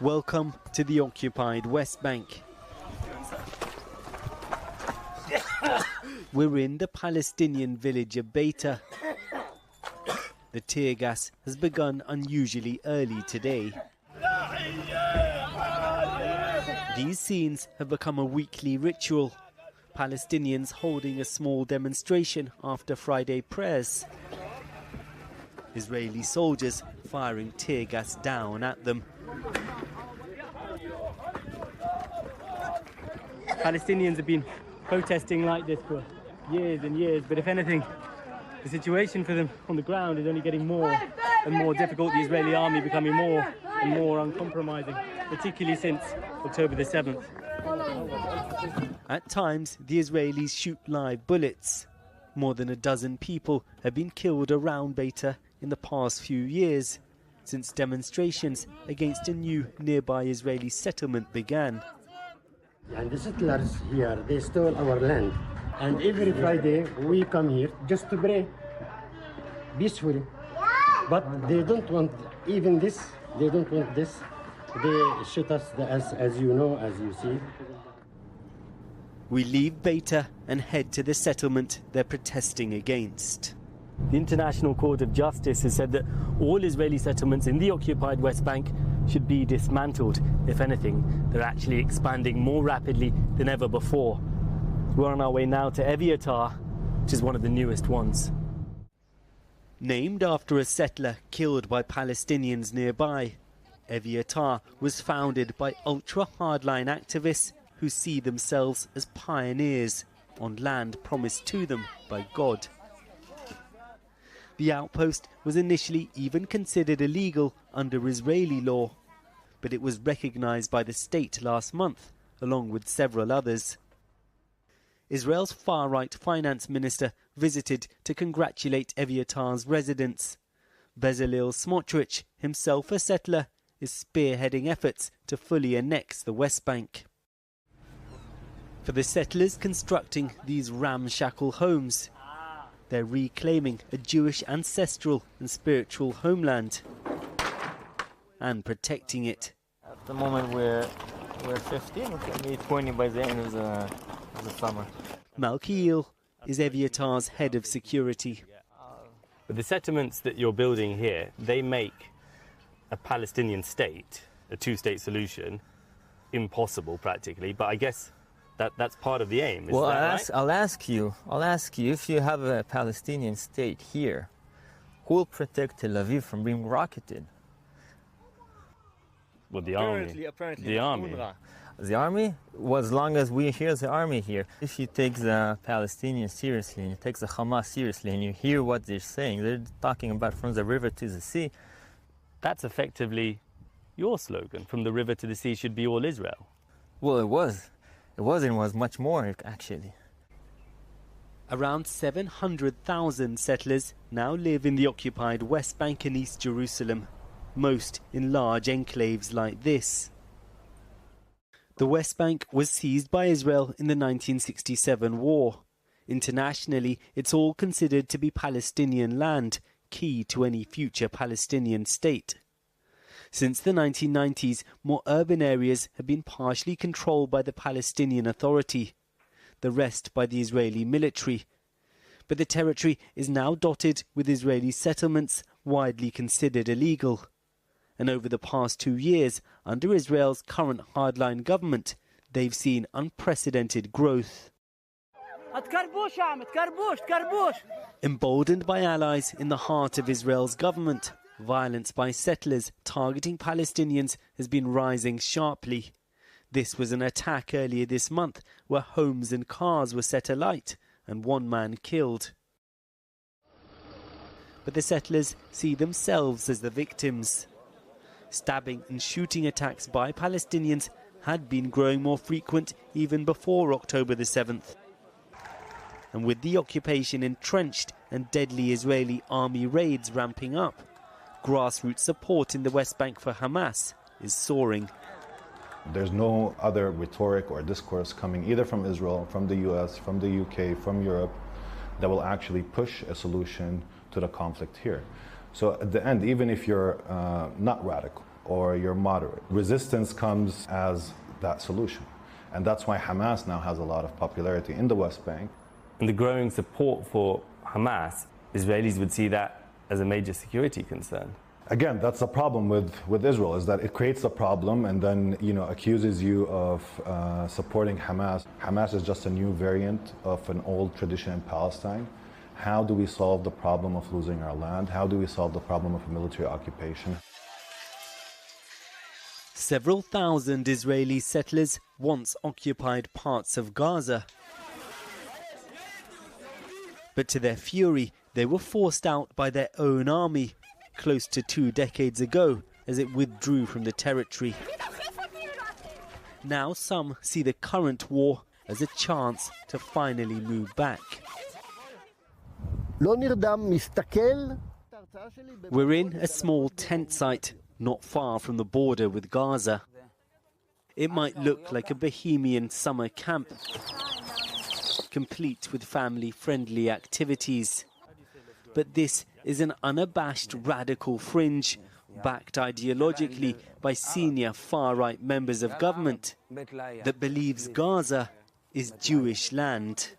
Welcome to the occupied West Bank. We're in the Palestinian village of Beita. The tear gas has begun unusually early today. These scenes have become a weekly ritual. Palestinians holding a small demonstration after Friday prayers. Israeli soldiers firing tear gas down at them. Palestinians have been protesting like this for years and years, but if anything, the situation for them on the ground is only getting more and more difficult. The Israeli army becoming more and more uncompromising, particularly since October the 7th. At times, the Israelis shoot live bullets. More than a dozen people have been killed around Beita in the past few years, since demonstrations against a new nearby Israeli settlement began. And the settlers here, they stole our land. And every Friday we come here just to pray peacefully. But they don't want even this. They don't want this. They shoot us, as you know, as you see. We leave Beita and head to the settlement they're protesting against. The International Court of Justice has said that all Israeli settlements in the occupied West Bank should be dismantled. If anything, they're actually expanding more rapidly than ever before. We're on our way now to Eviatar, which is one of the newest ones. Named after a settler killed by Palestinians nearby, Eviatar was founded by ultra-hardline activists who see themselves as pioneers on land promised to them by God. The outpost was initially even considered illegal under Israeli law, but it was recognized by the state last month, along with several others. Israel's far-right finance minister visited to congratulate Eviatar's residents. Bezalel Smotrich, himself a settler, is spearheading efforts to fully annex the West Bank. For the settlers constructing these ramshackle homes, they're reclaiming a Jewish ancestral and spiritual homeland and protecting it. At the moment we're 15, we can be 20 by the end of the summer. Malkiel is Eviatar's head of security. But the settlements that you're building here, they make a Palestinian state, a two-state solution, impossible practically, but I guess that's part of the aim. Well, right? I'll ask you, if you have a Palestinian state here, who will protect Tel Aviv from being rocketed? Well, the army. Apparently, the army. The army? Well, as long as we hear the army here. If you take the Palestinians seriously and you take the Hamas seriously and you hear what they're saying, they're talking about from the river to the sea. That's effectively your slogan. From the river to the sea should be all Israel. Well, it was. It was much more, actually. Around 700,000 settlers now live in the occupied West Bank and East Jerusalem, most in large enclaves like this. The West Bank was seized by Israel in the 1967 war. Internationally, it's all considered to be Palestinian land, key to any future Palestinian state. Since the 1990s, more urban areas have been partially controlled by the Palestinian Authority, the rest by the Israeli military. But the territory is now dotted with Israeli settlements widely considered illegal. And over the past 2 years, under Israel's current hardline government, they've seen unprecedented growth. Emboldened by allies in the heart of Israel's government, violence by settlers targeting Palestinians has been rising sharply. This was an attack earlier this month where homes and cars were set alight and one man killed. But the settlers see themselves as the victims. Stabbing and shooting attacks by Palestinians had been growing more frequent even before October the 7th. And with the occupation entrenched and deadly Israeli army raids ramping up, grassroots support in the West Bank for Hamas is soaring. There's no other rhetoric or discourse coming either from Israel, from the US, from the UK, from Europe, that will actually push a solution to the conflict here. So at the end, even if you're not radical or you're moderate. Resistance comes as that solution. And that's why Hamas now has a lot of popularity in the West Bank. And the growing support for Hamas, Israelis would see that as a major security concern. Again, that's the problem with Israel, is that it creates a problem and then, accuses you of supporting Hamas. Hamas is just a new variant of an old tradition in Palestine. How do we solve the problem of losing our land? How do we solve the problem of military occupation? Several thousand Israeli settlers once occupied parts of Gaza. But to their fury, they were forced out by their own army close to 2 decades ago as it withdrew from the territory. Now some see the current war as a chance to finally move back. We're in a small tent site not far from the border with Gaza. It might look like a bohemian summer camp, complete with family-friendly activities. But this is an unabashed radical fringe, backed ideologically by senior far-right members of government, that believes Gaza is Jewish land.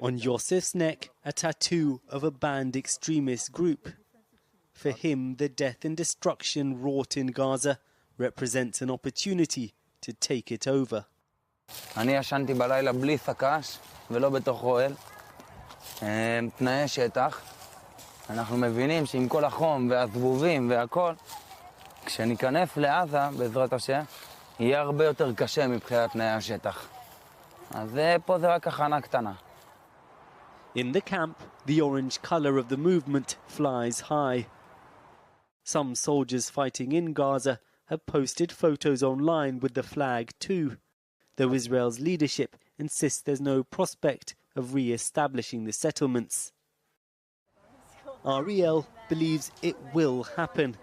On Yosef's neck, a tattoo of a banned extremist group. For him, the death and destruction wrought in Gaza represents an opportunity to take it over. אני ישנתי בלילה בלי סק"ש ולא בתוך אוהל. תנאי שטח. אנחנו מבינים שעם כל החום והזבובים והכל, כשניכנס לעזה, בעזרת השם, יהיה הרבה יותר קשה מבחינת תנאי השטח. אז פה זה רק הכנה קטנה. In the camp, the orange colour of the movement flies high. Some soldiers fighting in Gaza have posted photos online with the flag too, though Israel's leadership insists there's no prospect of re-establishing the settlements. Ariel believes it will happen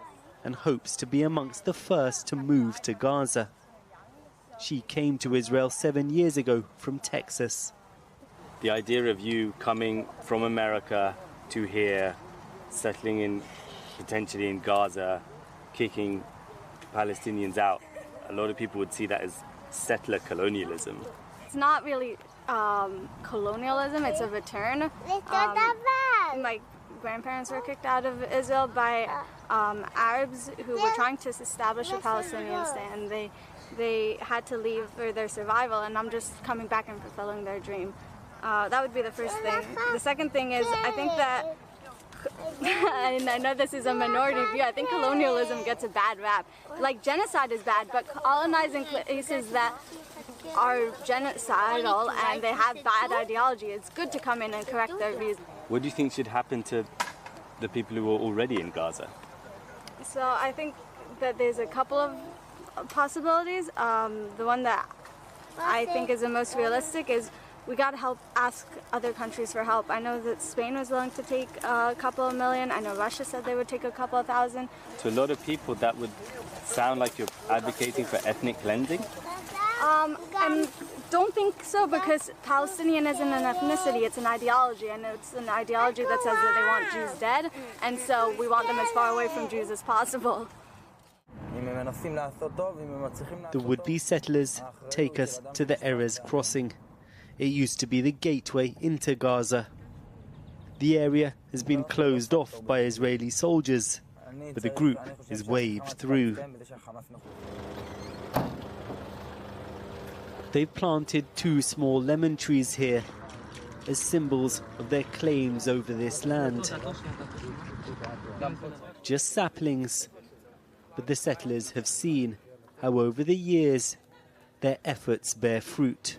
and hopes to be amongst the first to move to Gaza. She came to Israel 7 years ago from Texas. The idea of you coming from America to here, settling in potentially in Gaza, kicking Palestinians out, a lot of people would see that as settler colonialism. It's not really colonialism, it's a return. My grandparents were kicked out of Israel by Arabs who were trying to establish a Palestinian state, and they had to leave for their survival, and I'm just coming back and fulfilling their dream. That would be the first thing. The second thing is, I think that, and I know this is a minority view, I think colonialism gets a bad rap. Like genocide is bad, but colonizing places that are genocidal and they have bad ideology, it's good to come in and correct their views. What do you think should happen to the people who are already in Gaza? So I think that there's a couple of possibilities. The one that I think is the most realistic is we got to ask other countries for help. I know that Spain was willing to take a couple of million. I know Russia said they would take a couple of thousand. To a lot of people, that would sound like you're advocating for ethnic cleansing? I don't think so, because Palestinian isn't an ethnicity, it's an ideology, and it's an ideology that says that they want Jews dead, and so we want them as far away from Jews as possible. The would-be settlers take us to the Erez crossing. It used to be the gateway into Gaza. The area has been closed off by Israeli soldiers, but the group is waved through. They've planted 2 small lemon trees here as symbols of their claims over this land. Just saplings, but the settlers have seen how over the years their efforts bear fruit.